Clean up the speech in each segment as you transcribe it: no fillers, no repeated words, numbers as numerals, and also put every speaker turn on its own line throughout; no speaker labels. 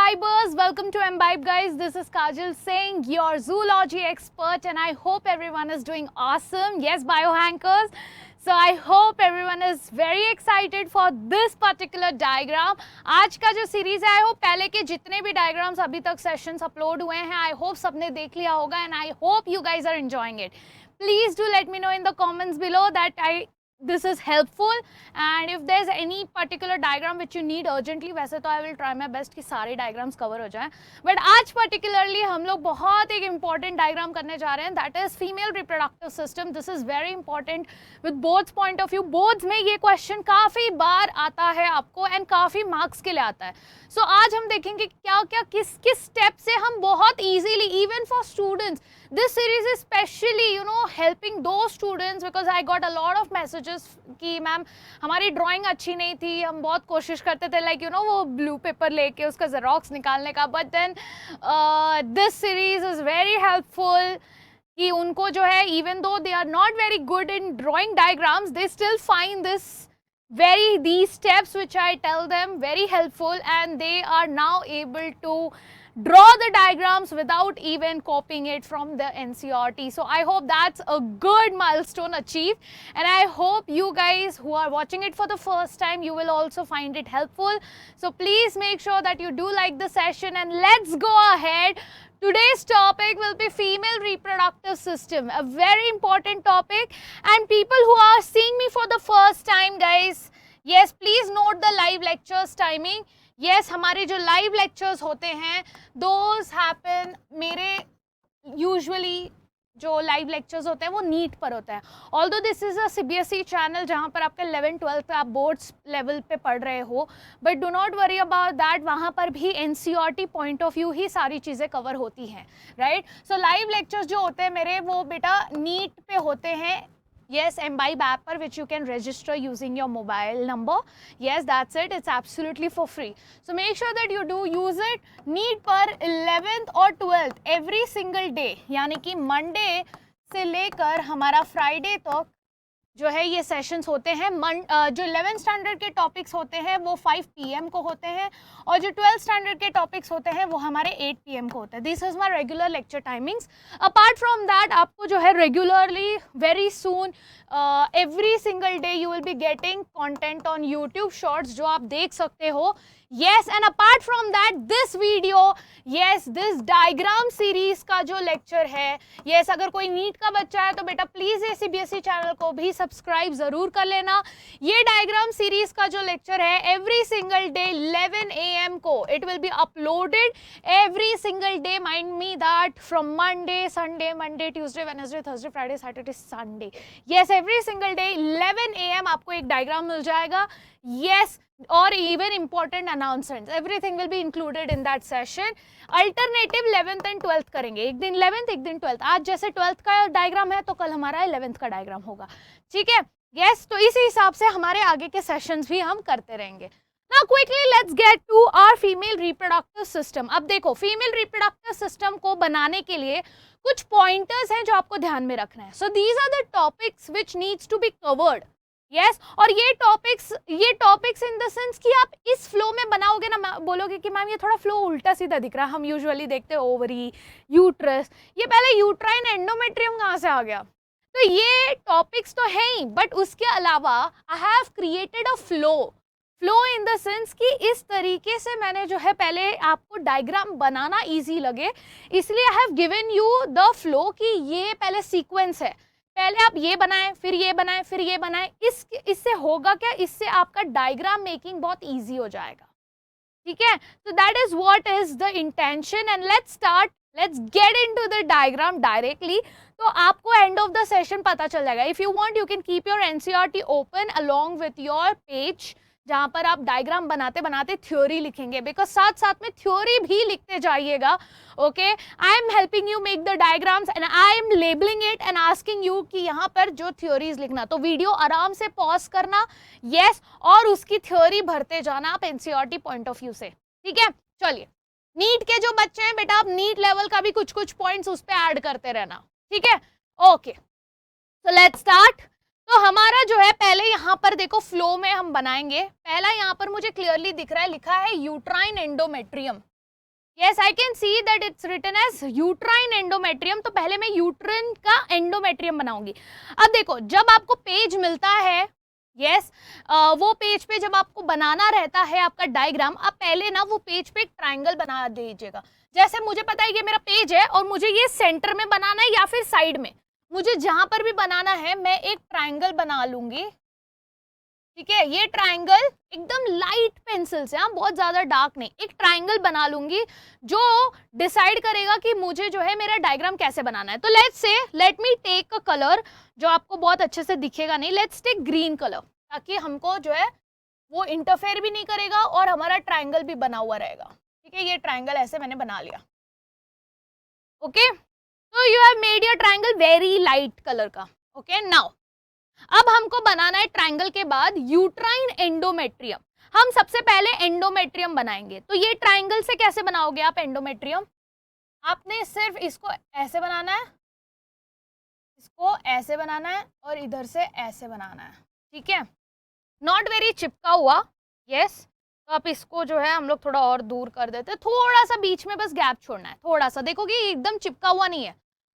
Imbibers, welcome to Imbibe guys. This is Kajal Singh, your zoology expert, and I hope everyone is doing awesome. Yes, biohackers. So I hope everyone is very excited for this particular diagram. आज का जो series है, I hope पहले के जितने भी diagrams अभी तक सेशंस अपलोड हुए हैं, आई होप सबने देख लिया होगा and I hope you guys are enjoying it. Please do let me know in the comments below that this is helpful, and if there's any particular diagram which you need urgently, वैसे तो I will try my best कि सारे diagrams cover हो जाएं, but आज particularly हम लोग बहुत एक important diagram करने जा रहे हैं, that is female reproductive system. This is very important with both point of view. both में ये question काफ़ी बार आता है आपको and काफ़ी marks के लिए आता है. So आज हम देखेंगे क्या क्या किस step से हम बहुत easily, even for students, this series is specially helping those students because I got a lot of messages कि मैम हमारी ड्राइंग अच्छी नहीं थी, हम बहुत कोशिश करते थे वो ब्लू पेपर लेके उसका जेरोक्स निकालने का, but then this series is very helpful कि उनको जो है even though they are not very good in drawing diagrams, they still find these steps which I tell them very helpful, and they are now able to draw the diagrams without even copying it from the NCERT. So I hope that's a good milestone achieved, and I hope you guys who are watching it for the first time, you will also find it helpful. So please make sure that you do like the session, and let's go ahead. Today's topic will be female reproductive system, a very important topic, and people who are seeing me for the first time, guys, yes, please note the live lectures timing. Yes, हमारे जो live lectures होते हैं, those happen, मेरे usually जो live lectures होते हैं वो NEET पर होता है. Although this is a CBSE channel जहाँ पर आपके 11-12 पे आप बोर्ड्स लेवल पे पढ़ रहे हो, but do not worry about that, वहाँ पर भी NCERT पॉइंट ऑफ व्यू ही सारी चीज़ें कवर होती हैं, राइट. सो लाइव लेक्चर्स जो होते हैं मेरे वो बेटा नीट पे होते हैं. Yes, Imbibe app पर which you can register using your mobile number. Yes, that's it. It's absolutely for free. So make sure that you do use it. Need पर 11th और 12th every single day, यानी कि Monday से लेकर हमारा Friday तक जो है ये सेशंस होते हैं. जो 11th स्टैंडर्ड के टॉपिक्स होते हैं वो 5 PM को होते हैं, और जो 12th स्टैंडर्ड के टॉपिक्स होते हैं वो हमारे 8 PM को होते हैं. This is my regular lecture timings. Apart from that आपको जो है regularly very soon every single day you will be getting content on YouTube shorts जो आप देख सकते हो. Yes, and apart from that, this video, yes, this diagram series का जो लेक्चर है, yes, अगर कोई नीट का बच्चा है तो बेटा प्लीज़ ये CBSE चैनल को भी सब्सक्राइब ज़रूर कर लेना. ये डायग्राम सीरीज का जो लेक्चर है एवरी सिंगल डे 11 AM को it will be uploaded every single day. Mind me that from Monday Tuesday Wednesday Thursday Friday Saturday Sunday, yes, every single day 11 AM आपको एक डायग्राम मिल जाएगा. yes, और even important announcements, everything will be included in that session. Alternative 11th and 12th करेंगे, एक दिन 11th एक दिन 12th. आज जैसे 12th का डायग्राम है तो कल हमारा 11th का डायग्राम होगा, ठीक है. yes, तो इसी हिसाब से हमारे आगे के सेशंस भी हम करते रहेंगे. Now quickly let's get to our female reproductive system. अब देखो female reproductive system को बनाने के लिए कुछ pointers हैं जो आपको ध्यान में रखना है. So these are the topics which needs to be covered. yes, और ये टॉपिक्स इन द सेंस कि आप इस फ्लो में बनाओगे ना, बोलोगे कि मैम ये थोड़ा फ्लो उल्टा सीधा दिख रहा है. हम यूजुअली देखते हैं ओवरी, यूट्रस, ये पहले यूट्राइन एंडोमेट्रियम कहाँ से आ गया. तो ये टॉपिक्स तो है ही, बट उसके अलावा I have created a flow in the sense कि इस तरीके से मैंने जो है पहले आपको डायग्राम बनाना ईजी लगे, इसलिए I have given you the flow कि ये पहले सीक्वेंस है, पहले आप ये बनाएं फिर ये बनाएं फिर ये बनाएं. इससे होगा क्या, इससे आपका डायग्राम मेकिंग बहुत इजी हो जाएगा, ठीक है. तो that is what is the intention, and let's get into the diagram directly. तो आपको एंड ऑफ द सेशन पता चल जाएगा. If you want you can keep your NCERT open along with your page, जहाँ पर आप डायग्राम बनाते बनाते थ्योरी लिखेंगे, बिकॉज साथ साथ में थ्योरी भी लिखते जाइएगा. Okay, I am helping you make the diagrams and I am labelling it and asking you कि यहाँ पर जो थ्योरीज लिखना, तो वीडियो आराम से पॉज करना, yes, और उसकी थ्योरी भरते जाना आप NCERT पॉइंट ऑफ व्यू से, ठीक है. चलिए, नीट के जो बच्चे हैं बेटा आप नीट लेवल का भी कुछ पॉइंट्स उस पर ऐड करते रहना, ठीक है. Okay, so let's start. तो हमारा जो है पहले यहाँ पर देखो फ्लो में हम बनाएंगे. पहला यहाँ पर मुझे क्लियरली दिख रहा है, लिखा है uterine endometrium. Yes, I can see that it's written as uterine endometrium. तो पहले मैं यूट्रिन का एंडोमेट्रियम बनाऊंगी. अब देखो, जब आपको पेज मिलता है, यस, वो पेज पे जब आपको बनाना रहता है आपका डायग्राम, आप पहले ना वो पेज पे एक ट्रायंगल बना दीजिएगा. जैसे मुझे पता है ये मेरा पेज है और मुझे ये सेंटर में बनाना है या फिर साइड में, मुझे जहां पर भी बनाना है मैं एक ट्रायंगल बना लूंगी. ठीक है, ये ट्रायंगल एकदम लाइट पेंसिल से, हाँ, बहुत ज्यादा डार्क नहीं, एक ट्रायंगल बना लूंगी जो डिसाइड करेगा कि मुझे जो है मेरा डायग्राम कैसे बनाना है. तो let me take a colour जो आपको बहुत अच्छे से दिखेगा नहीं. लेट्स टेक ग्रीन कलर, ताकि हमको जो है वो इंटरफेयर भी नहीं करेगा और हमारा ट्रायंगल भी बना हुआ रहेगा. ठीक है, ये ट्रायंगल ऐसे मैंने बना लिया. ओके, तो you have made your triangle very light colour का. ओके, नाउ अब हमको बनाना है ट्रायंगल के बाद यूट्राइन एंडोमेट्रियम. हम सबसे पहले एंडोमेट्रियम बनाएंगे. तो ये ट्रायंगल से कैसे बनाओगे आप एंडोमेट्रियम? आपने सिर्फ इसको ऐसे बनाना है, इसको ऐसे बनाना है और इधर से ऐसे बनाना है. ठीक है, नॉट वेरी चिपका हुआ. यस, तो आप इसको जो है हम लोग थोड़ा और दूर कर देते हैं, थोड़ा सा बीच में बस गैप छोड़ना है, थोड़ा सा. देखोगे एकदम चिपका हुआ नहीं है,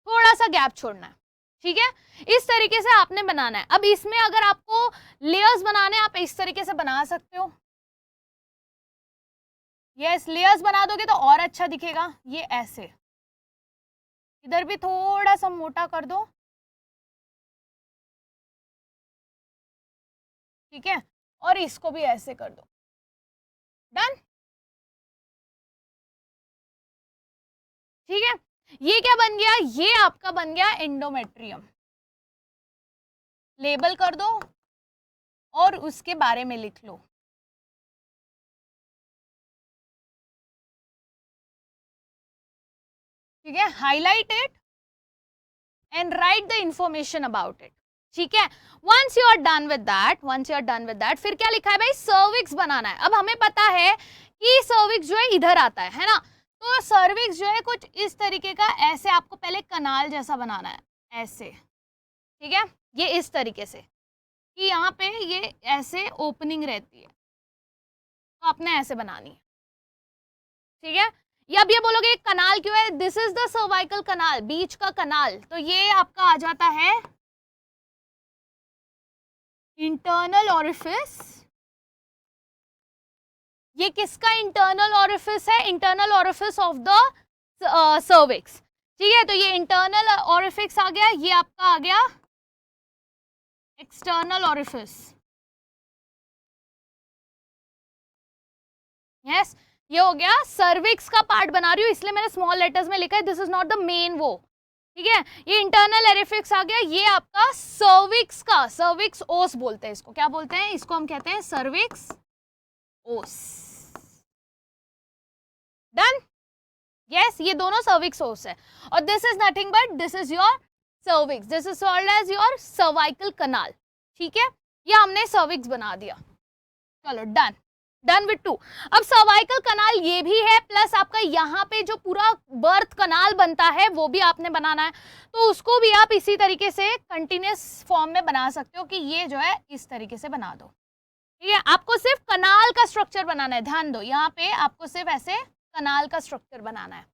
थोड़ा सा गैप छोड़ना है. ठीक है, इस तरीके से आपने बनाना है. अब इसमें अगर आपको लेयर्स बनाने हैं, आप इस तरीके से बना सकते हो. यस, लेयर्स बना दोगे तो और अच्छा दिखेगा. ये ऐसे, इधर भी थोड़ा सा मोटा कर दो. ठीक है, और इसको भी ऐसे कर दो. डन. ठीक है, ये क्या बन गया? ये आपका बन गया एंडोमेट्रियम. लेबल कर दो और उसके बारे में लिख लो. ठीक है, highlight it and write the information about it. ठीक है, once you are done with that, फिर क्या लिखा है भाई? सर्विक्स बनाना है. अब हमें पता है कि सर्विक्स जो है इधर आता है ना. तो सर्विक्स जो है कुछ इस तरीके का, ऐसे आपको पहले कनाल जैसा बनाना है, ऐसे. ठीक है, ये इस तरीके से कि यहाँ पे ये ऐसे ओपनिंग रहती है, तो आपने ऐसे बनानी है. ठीक है, या अब ये बोलोगे कनाल क्यों है? दिस इज द सर्वाइकल कनाल, बीच का कनाल. तो ये आपका आ जाता है इंटरनल ऑरिफिस. ये किसका इंटरनल ऑरिफिस है? Internal orifice of the cervix. ठीक है, तो ये इंटरनल ऑरिफिस आ गया, ये आपका आ गया एक्सटर्नल ऑरिफिस. यस, ये हो गया सर्विक्स का पार्ट बना रही हूँ, इसलिए मैंने स्मॉल लेटर्स में लिखा है. This is not the main वो. ठीक है, ये इंटरनल ऑरिफिस आ गया. ये आपका सर्विक्स का, सर्विक्स ओस बोलते हैं इसको. क्या बोलते हैं इसको? हम कहते हैं सर्विक्स ओस. डन. यस, ये दोनों सर्विक्स ओस है. और this is nothing but this is your cervix. This is called as your cervical canal. ठीक है, ये हमने सर्विक्स बना दिया. चलो, डन विथ 2. अब सर्वाइकल कनाल ये भी है, प्लस आपका यहाँ पे जो पूरा बर्थ कनाल बनता है वो भी आपने बनाना है. तो उसको भी आप इसी तरीके से कंटिन्यूस फॉर्म में बना सकते हो कि ये जो है इस तरीके से बना दो. ठीक है, आपको सिर्फ कनाल का स्ट्रक्चर बनाना है. ध्यान दो, यहाँ पे आपको सिर्फ ऐसे कनाल का स्ट्रक्चर बनाना है.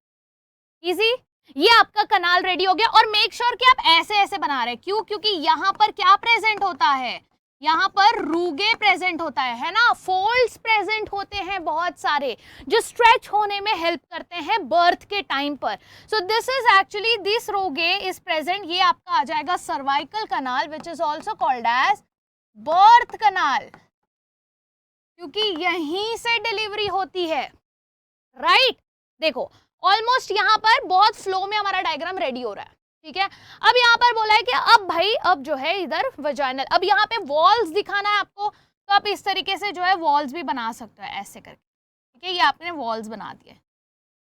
इजी. ये आपका कनाल रेडी हो गया. और मेक श्योर कि आप ऐसे ऐसे बना रहे हैं. क्यों? क्योंकि यहाँ पर क्या प्रेजेंट होता है? यहाँ पर रूगे प्रेजेंट होता है ना. फोल्ड्स प्रेजेंट होते हैं बहुत सारे, जो स्ट्रेच होने में हेल्प करते हैं बर्थ के टाइम पर. So this is actually, this rugae is present. ये आपका आ जाएगा cervical canal, which is also called as birth canal, क्योंकि यहीं से डिलीवरी होती है. राइट. देखो, ऑलमोस्ट यहाँ पर बहुत फ्लो में हमारा डायग्राम रेडी हो रहा है. ठीक है, अब यहाँ पर बोला है कि अब भाई, अब जो है इधर वजाइनल, अब यहाँ पे वॉल्स दिखाना है आपको, तो आप इस तरीके से जो है वॉल्स भी बना सकते हो ऐसे करके. ठीक है, ये आपने वॉल्स बना दिए.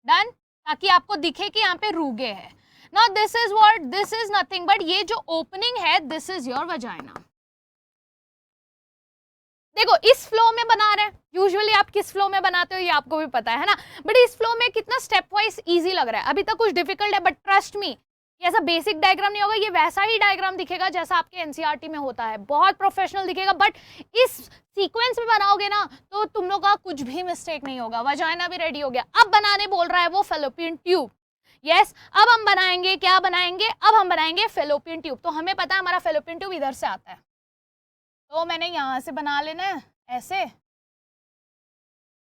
डन. ताकि आपको दिखे कि यहाँ पे रूगे है. Now this is what, this is nothing but ये जो ओपनिंग है, दिस इज योर वजाइना. देखो, इस फ्लो में बना रहे हैं. यूजुअली आप किस फ्लो में बनाते हो ये आपको भी पता है ना, बट इस फ्लो में कितना स्टेप वाइज इजी लग रहा है. अभी तक कुछ डिफिकल्ट है, बट ट्रस्ट मी, ये ऐसा बेसिक डायग्राम नहीं होगा, ये वैसा ही डायग्राम दिखेगा जैसा आपके एनसीईआरटी में होता है, बहुत प्रोफेशनल दिखेगा, बट इस सीक्वेंस में बनाओगे ना तो तुम लोग का कुछ भी मिस्टेक नहीं होगा। वजाइना भी रेडी हो गया, अब बनाने बोल रहा है वो फेलोपियन ट्यूब। यस, अब हम बनाएंगे, क्या बनाएंगे, अब हम बनाएंगे फेलोपियन ट्यूब। तो हमें पता है हमारा फेलोपियन ट्यूब इधर से आता है, तो मैंने यहाँ से बना लेना है ऐसे,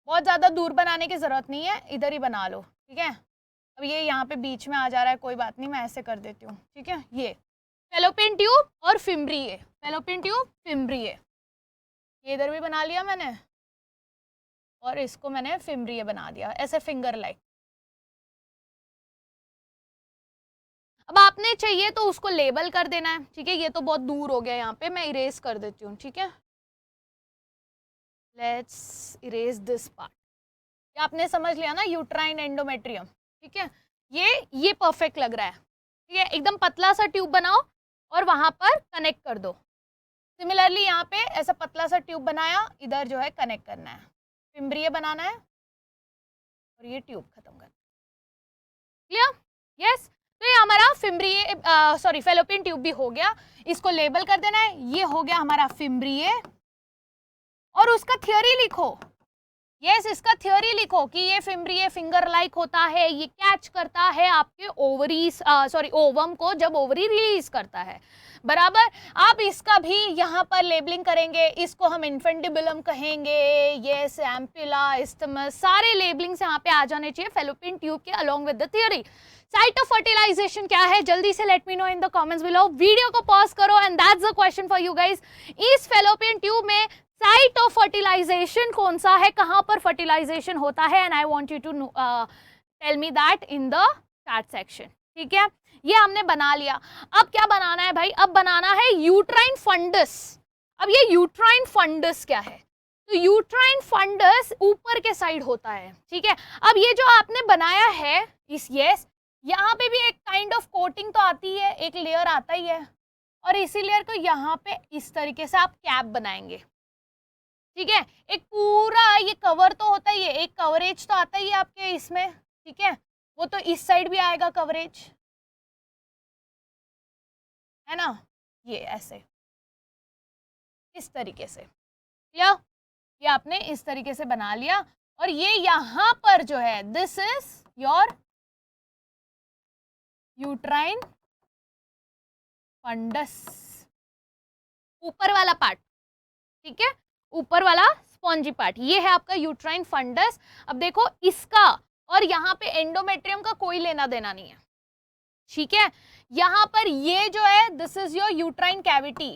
बहुत ज़्यादा दूर बनाने की ज़रूरत नहीं है, इधर ही बना लो, ठीक है। अब ये यहाँ पे बीच में आ जा रहा है, कोई बात नहीं, मैं ऐसे कर देती हूँ, ठीक है। ये फेलोपियन ट्यूब और फिम्ब्रिए, फेलोपियन ट्यूब फिम्ब्रिए, ये इधर भी बना लिया मैंने, और इसको मैंने फिम्ब्रिए बना दिया ऐसे फिंगर लाइक। अब आपने चाहिए तो उसको लेबल कर देना है, ठीक है। ये तो बहुत दूर हो गया, यहाँ पे मैं इरेज कर देती हूँ, ठीक है। Let's erase this part. ये आपने समझ लिया ना, यूट्राइन एंडोमेट्रियम, ठीक है। ये परफेक्ट लग रहा है, ठीक है। एकदम पतला सा ट्यूब बनाओ और वहां पर कनेक्ट कर दो। सिमिलरली यहाँ पे ऐसा पतला सा ट्यूब बनाया, इधर जो है कनेक्ट करना है, फिम्ब्रिए बनाना है और ये ट्यूब खत्म करना है। क्लियर? यस। तो ये हमारा फिम्ब्रिए सॉरी फेलोपियन ट्यूब भी हो गया, इसको लेबल कर देना है। ये हो गया हमारा फिम्ब्रिए, और उसका थ्योरी लिखो। यस, इसका थ्योरी लिखो कि ये फिम्ब्रिए फिंगर लाइक होता है, ये कैच करता है आपके ओवरीज सॉरी ओवम को जब ओवरी रिलीज करता है, बराबर। आप इसका भी यहाँ पर लेबलिंग करेंगे, इसको हम इन्फेंटिबुलम कहेंगे, यस, एम्पिला, इस्थमस, सारे लेबलिंग्स यहाँ पे आ जाने चाहिए फेलोपियन ट्यूब के along with the theory. Site of fertilisation क्या है, जल्दी से let me know in the comments below. Video को पॉज करो and that's the question for you guys. इस फेलोपियन ट्यूब में साइट ऑफ फर्टिलाइजेशन कौन सा है, कहां पर फर्टिलाइजेशन होता है, and I want you to tell me that in the chat section, ठीक है। ये हमने बना लिया। अब क्या बनाना है भाई, अब बनाना है यूट्राइन फंडस। अब ये यूट्राइन फंडस क्या है, तो यूट्राइन फंडस ऊपर के साइड होता है, ठीक है। अब ये जो आपने बनाया है इस, यस, यहाँ पे भी एक काइंड ऑफ कोटिंग तो आती है, एक लेयर आता ही है, और इसी लेयर को यहाँ पे इस तरीके से आप कैप बनाएंगे, ठीक है। एक पूरा ये कवर तो होता ही है, एक कवरेज तो आता ही है आपके इसमें, ठीक है। वो तो इस साइड भी आएगा कवरेज, है ना, ये ऐसे इस तरीके से, क्लियर। ये आपने इस तरीके से बना लिया, और ये यहाँ पर जो है this is your uterine fundus, ऊपर वाला पार्ट, ठीक है, ऊपर वाला स्पॉन्जी पार्ट, ये है आपका यूट्राइन फंडस। अब देखो इसका और यहाँ पे एंडोमेट्रियम का कोई लेना देना नहीं है, ठीक है। यहाँ पर ये जो है this is your uterine cavity,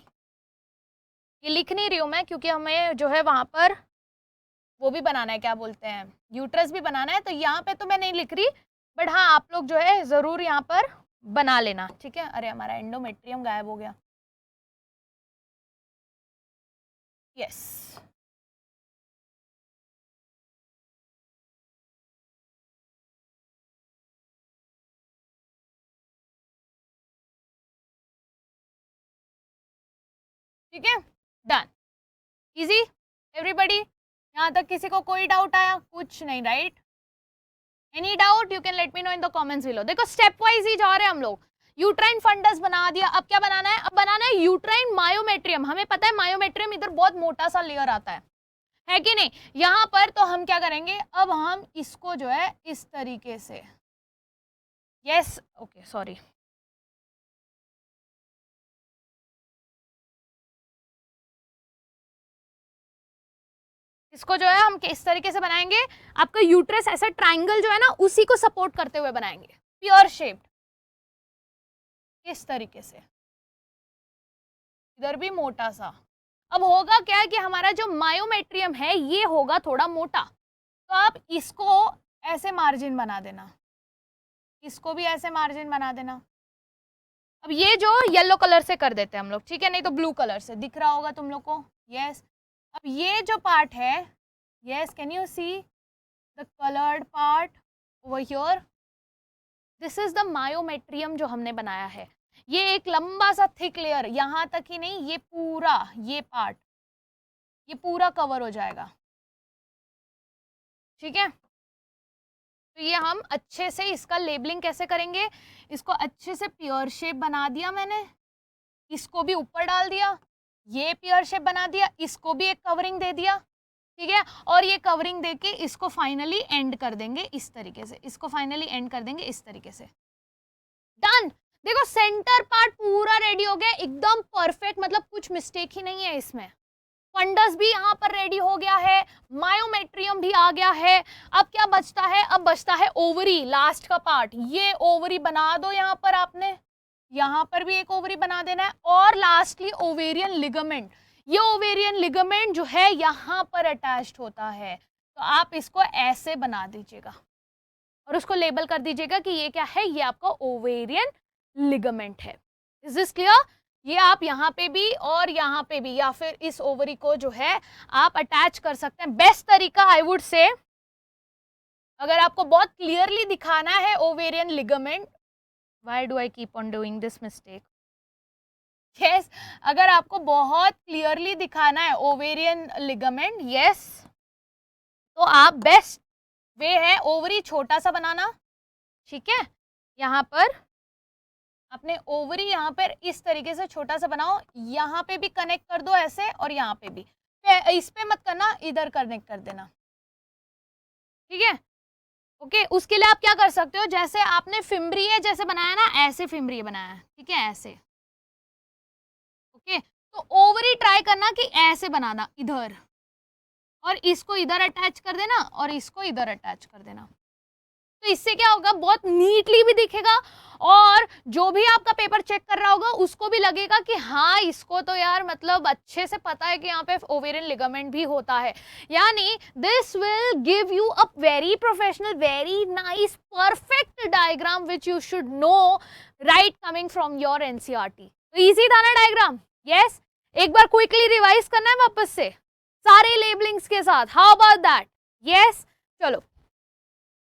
ये लिख नहीं रही हूं मैं क्योंकि हमें जो है वहां पर वो भी बनाना है, क्या बोलते हैं, यूट्रस भी बनाना है, तो यहाँ पे तो मैं नहीं लिख रही, बट हाँ आप लोग जो है जरूर यहाँ पर बना लेना, ठीक है। अरे हमारा एंडोमेट्रियम गायब हो गया, यस। ठीक है, डन, इजी एवरीबडी। यहाँ तक किसी को कोई डाउट आया, कुछ नहीं, right? Any doubt you can let me know in the comments below. देखो स्टेप वाइज ही जा रहे हैं हम लोग। यूट्राइन फंडस बना दिया, अब क्या बनाना है, अब बनाना है यूट्राइन मायोमेट्रियम। हमें पता है मायोमेट्रियम इधर बहुत मोटा सा लेयर आता है कि नहीं। यहाँ पर तो हम क्या करेंगे, अब हम इसको जो है इस तरीके से, यस, ओके, सॉरी, इसको जो है हम इस तरीके से बनाएंगे। आपका यूट्रस ऐसा ट्राइंगल जो है ना उसी को सपोर्ट करते हुए बनाएंगे, प्योर शेप्ड, इस तरीके से, इधर भी मोटा सा। अब होगा क्या कि हमारा जो मायोमेट्रियम है ये होगा थोड़ा मोटा, तो आप इसको ऐसे मार्जिन बना देना, इसको भी ऐसे मार्जिन बना देना। अब ये जो येलो कलर से कर देते हैं हम लोग, ठीक है, नहीं तो ब्लू कलर से दिख रहा होगा तुम लोग को, यस। अब ये जो पार्ट है, yes, can you see the coloured part over here, this is the myometrium जो हमने बनाया है। ये एक लंबा सा थिक लेयर, यहाँ तक ही नहीं, ये पूरा, ये पार्ट, ये पूरा कवर हो जाएगा, ठीक है। तो ये हम अच्छे से इसका लेबलिंग कैसे करेंगे, इसको अच्छे से पेयर शेप बना दिया मैंने, इसको भी ऊपर डाल दिया, ये पेयर शेप बना दिया, इसको भी एक कवरिंग दे दिया, ठीक है। और ये कवरिंग देके इसको फाइनली एंड कर देंगे इस तरीके से, इसको फाइनली एंड कर देंगे इस तरीके से। डन। देखो सेंटर पार्ट पूरा रेडी हो गया, एकदम परफेक्ट, मतलब कुछ मिस्टेक ही नहीं है इसमें। फंडस भी यहाँ पर रेडी हो गया है, मायोमेट्रियम भी आ गया है। अब क्या बचता है, अब बचता है ओवरी, लास्ट का पार्ट। ये ओवरी बना दो यहाँ पर आपने, यहाँ पर भी एक ओवरी बना देना है। और लास्टली ओवेरियन लिगामेंट, ये ओवेरियन लिगामेंट जो है यहाँ पर अटैच्ड होता है, तो आप इसको ऐसे बना दीजिएगा और उसको लेबल कर दीजिएगा कि ये क्या है, ये आपका ओवेरियन लिगामेंट है। Is this clear? ये आप यहाँ पे भी और यहाँ पे भी, या फिर इस ओवरी को जो है आप अटैच कर सकते हैं। बेस्ट तरीका आई वुड से, अगर आपको बहुत क्लियरली दिखाना है ovarian ligament, why do I keep on doing this mistake, yes, अगर आपको बहुत क्लियरली दिखाना है ओवेरियन लिगामेंट, यस, तो आप बेस्ट वे है ओवरी छोटा सा बनाना, ठीक है। यहाँ पर अपने ओवरी यहाँ पर इस तरीके से छोटा सा बनाओ, यहाँ पे भी कनेक्ट कर दो ऐसे, और यहाँ पे भी, इस पे मत करना, इधर कनेक्ट कर देना, ठीक है। ओके, उसके लिए आप क्या कर सकते हो, जैसे आपने फिम्ब्रिये जैसे बनाया ना, ऐसे फिम्ब्रिये बनाया, ठीक है, ऐसे। ओके, तो ओवरी ट्राई करना कि ऐसे बनाना, इधर, और इसको इधर अटैच कर देना और इसको इधर अटैच कर देना। तो इससे क्या होगा, बहुत नीटली भी दिखेगा, और जो भी आपका पेपर चेक कर रहा होगा उसको भी लगेगा कि हाँ, इसको तो यार मतलब अच्छे से पता है कि यहाँ पे ओवेरियन लिगामेंट भी होता है। यानी this will give you a very professional, very nice, perfect diagram which you should know right coming from your NCERT. तो इजी था ना डायग्राम? यस। एक बार क्विकली रिवाइज करना है वापस से सारे लेबलिंग्स के साथ, हाउ अबाउट दैट? यस, चलो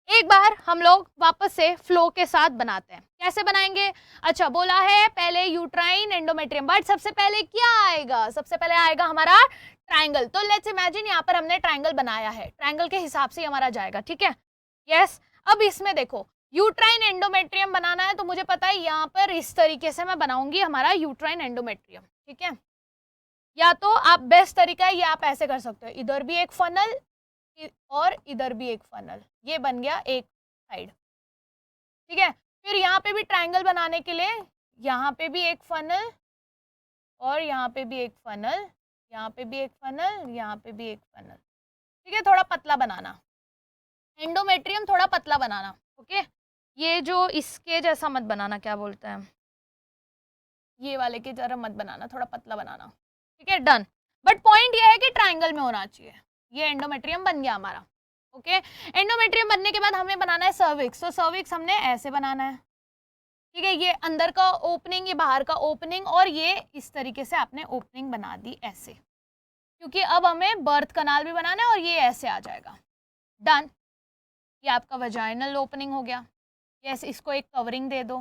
एक बार हम लोग वापस से फ्लो के साथ बनाते हैं। कैसे बनाएंगे? अच्छा, बोला है पहले यूट्राइन एंडोमेट्रियम, बट सबसे पहले क्या आएगा, सबसे पहले आएगा हमारा ट्रायंगल। तो लेट्स इमेजिन यहाँ पर हमने ट्रायंगल बनाया है, ट्रायंगल के हिसाब से हमारा जाएगा, ठीक है। यस, अब इसमें देखो यूट्राइन एंडोमेट्रियम बनाना है, तो मुझे पता है यहाँ पर इस तरीके से मैं बनाऊंगी हमारा यूट्राइन एंडोमेट्रियम, ठीक है। या तो आप बेस्ट तरीका है, ये आप ऐसे कर सकते हो, इधर भी एक फनल और इधर भी एक फनल, ये बन गया एक साइड, ठीक है। फिर यहाँ पे भी ट्रायंगल बनाने के लिए यहाँ पे भी एक फनल और यहाँ पे भी एक फनल, यहाँ पे भी एक फनल, यहाँ पे भी एक फनल, ठीक है। थोड़ा पतला बनाना, एंडोमेट्रियम थोड़ा पतला बनाना, ओके। ये जो इसके जैसा मत बनाना, क्या बोलते हैं, ये वाले के जरा मत बनाना, थोड़ा पतला बनाना, ठीक है, डन। बट पॉइंट ये है कि ट्रायंगल में होना चाहिए। ये एंडोमेट्रियम बन गया हमारा, ओके। एंडोमेट्रियम बनने के बाद हमें बनाना है सर्विक्स, तो सर्विक्स हमने ऐसे बनाना है, ठीक है। ये अंदर का ओपनिंग, ये बाहर का ओपनिंग, और ये इस तरीके से आपने ओपनिंग बना दी ऐसे, क्योंकि अब हमें बर्थ कनाल भी बनाना है, और ये ऐसे आ जाएगा, डन। ये आपका वजाइनल ओपनिंग हो गया। यस, इसको एक कवरिंग दे दो,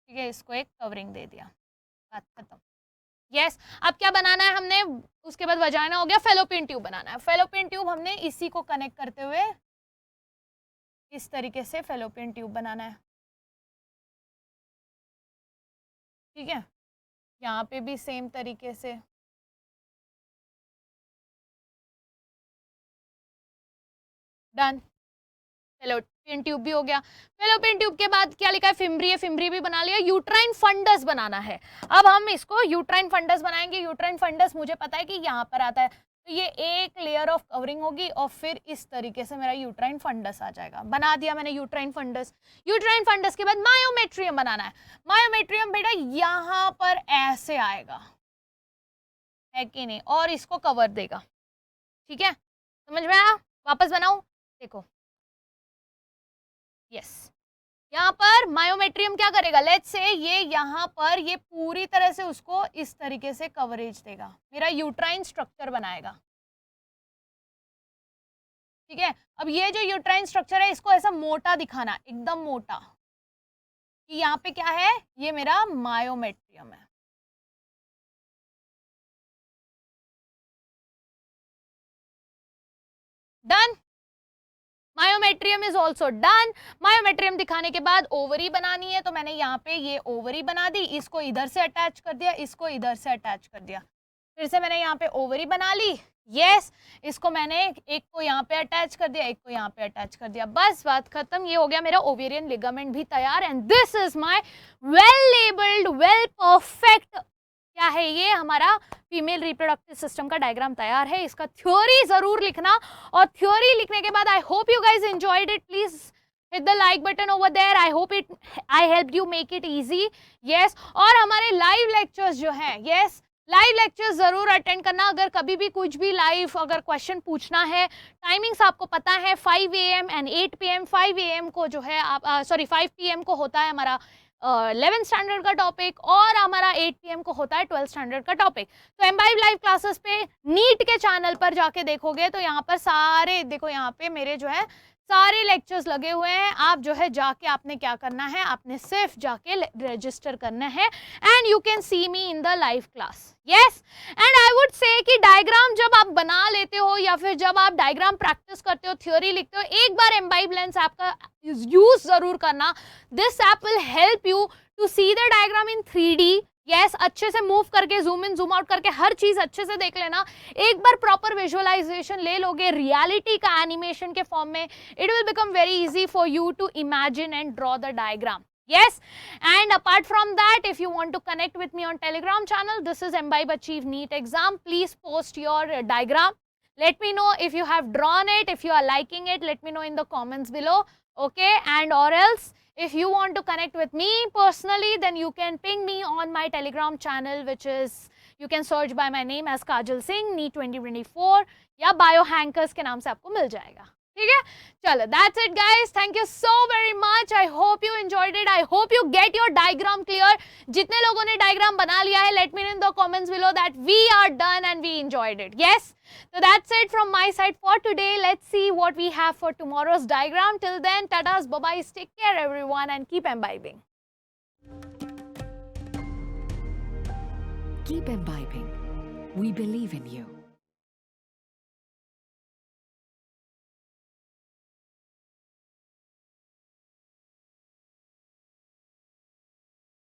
ठीक है, इसको एक कवरिंग दे दिया, बात खत्म। यस, अब क्या बनाना है हमने, उसके बाद वजाइना हो गया, फेलोपियन ट्यूब बनाना है। फेलोपियन ट्यूब हमने इसी को कनेक्ट करते हुए इस तरीके से फेलोपियन ट्यूब बनाना है, ठीक है। यहाँ पे भी सेम तरीके से, डन। फेलोपियन ट्यूब भी हो गया। फेलोपियन ट्यूब के बाद क्या लिखा है, फिम्ब्री, फिम्ब्री भी बना लिया। यूट्राइन फंडस बनाना है, अब हम इसको यूट्राइन फंडस बनाएंगे। यूट्राइन फंडस मुझे पता है कि यहाँ पर आता है, तो ये एक लेयर ऑफ कवरिंग होगी, और फिर इस तरीके से मेरा यूट्राइन फंडस आ जाएगा। बना दिया मैंने यूट्राइन फंडस। यूट्राइन फंडस के बाद मायोमेट्रियम बनाना है। मायोमेट्रियम बेटा यहाँ पर ऐसे आएगा, है कि नहीं, और इसको कवर देगा, ठीक है, समझ में आया? वापस बनाऊं, देखो, यस। यहाँ पर मायोमेट्रियम क्या करेगा, लेट्स से ये यहाँ पर ये पूरी तरह से उसको इस तरीके से कवरेज देगा, मेरा यूट्राइन स्ट्रक्चर बनाएगा, ठीक है। अब ये जो यूट्राइन स्ट्रक्चर है, इसको ऐसा मोटा दिखाना, एकदम मोटा, कि यहाँ पे क्या है, ये मेरा मायोमेट्रियम है, done. Myometrium is also done. Myometrium दिखाने के बाद ओवरी बनानी है, तो मैंने यहाँ पे ये ओवरी बना दी, इसको इधर से अटैच कर दिया, इसको इधर से अटैच कर दिया, फिर से मैंने यहाँ पे ओवरी बना ली। यस, इसको मैंने एक को यहाँ पे अटैच कर दिया, एक को यहाँ पे अटैच कर दिया, बस बात खत्म। ये हो गया मेरा ओवेरियन लिगामेंट भी तैयार। And this is my well labelled, well perfect, क्या है ये, हमारा फीमेल रिप्रोडक्टिव सिस्टम का डायग्राम तैयार है। इसका थ्योरी जरूर लिखना, और थ्योरी लिखने के बाद आई hope you guys enjoyed it. Please hit the like button over there. I hope I helped you make it easy. Yes, और हमारे लाइव लेक्चर्स जो हैं, yes, लाइव लेक्चर्स जरूर अटेंड करना। अगर कभी भी कुछ भी लाइव अगर क्वेश्चन पूछना है, टाइमिंग्स आपको पता है 5 AM एंड 8 PM। 5 AM को जो है आप 5 PM को होता है हमारा 11th स्टैंडर्ड का टॉपिक, और हमारा 8 PM को होता है 12th स्टैंडर्ड का टॉपिक। तो एम्बाइब लाइव क्लासेस पे नीट के चैनल पर जाके देखोगे तो यहाँ पर सारे, देखो यहाँ पे मेरे जो है सारे लेक्चर्स लगे हुए हैं। आप जो है जाके आपने क्या करना है, आपने सिर्फ जाके रजिस्टर करना है, and you can see me in the live class. Yes, and I would say कि डायग्राम जब आप बना लेते हो या फिर जब आप डायग्राम प्रैक्टिस करते हो, थ्योरी लिखते हो, एक बार एम्बाइब लेंस ऐप का यूज जरूर करना। This app will help you to see the diagram in 3D। Yes, अच्छे से मूव करके, जूम इन जूम आउट करके हर चीज अच्छे से देख लेना। एक बार प्रॉपर विजुअलाइजेशन ले लोगे रियलिटी का एनिमेशन के फॉर्म में, it will become very easy for you to imagine and draw the diagram. Yes, and apart from that, if you want to connect with me on Telegram channel, this is Imbibe Achieve NEET Exam. Please post your diagram. Let me know if you have drawn it, if you are liking it, let me know in the comments below. Okay, and or else if you want to connect with me personally, then you can ping me on my Telegram channel, which is, you can search by my name as Kajal Singh, NEET 2024, या Biohackers के नाम से आपको मिल जाएगा। ठीक है, चलो, that's it guys, thank you so very much, I hope you enjoyed it, I hope you get your diagram clear। जितने लोगों ने डायग्राम बना लिया है, let me know in the comments below that we are done and we enjoyed it। Yes, so that's it from my side for today। Let's see what we have for tomorrow's diagram। Till then, tatas, bye-bye, take care everyone and keep imbibing।
Keep imbibing, we believe in you।